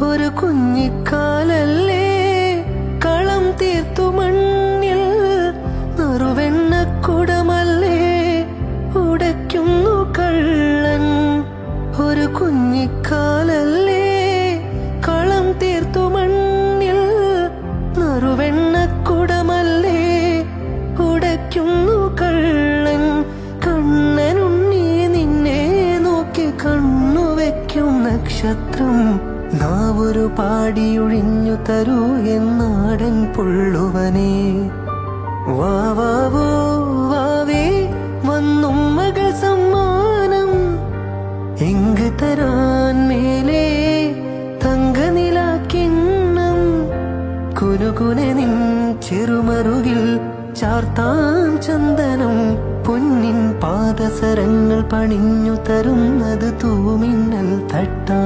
ഒരു കുഞ്ഞിക്കാലല്ലേ കളം തീർത്തു മണ്ണിൽ നറുവെണ്ണക്കുടമല്ലേ ഉടയ്ക്കുന്നു കള്ളൻ. ഒരു കുഞ്ഞിക്കാലല്ലേ കളം തീർത്തു മണ്ണിൽ നറുവെണ്ണക്കുടമല്ലേ ഉടയ്ക്കുന്നു കള്ളൻ. കണ്ണനുണ്ണി നിന്നെ നോക്കി കണ്ണുവെക്കും നക്ഷത്രം. നാവൊരു പാടിയൊഴിഞ്ഞു തരൂ എന്നാടൻ പുള്ളുവനെ. വാവാവോ വാവേ വന്നും മകൾ സമ്മാനം എങ്ക് തരാൻ മേലെ തങ്കനിലാക്കിണ്ണം. കുനുകുനെ നിൻ ചെറുമറുകിൽ ചാർത്താൻ ചന്ദനം. പൊന്നിൻ പാദസരങ്ങൾ പണിഞ്ഞു തരുന്നത് തൂമിന്നൽ തട്ടാ.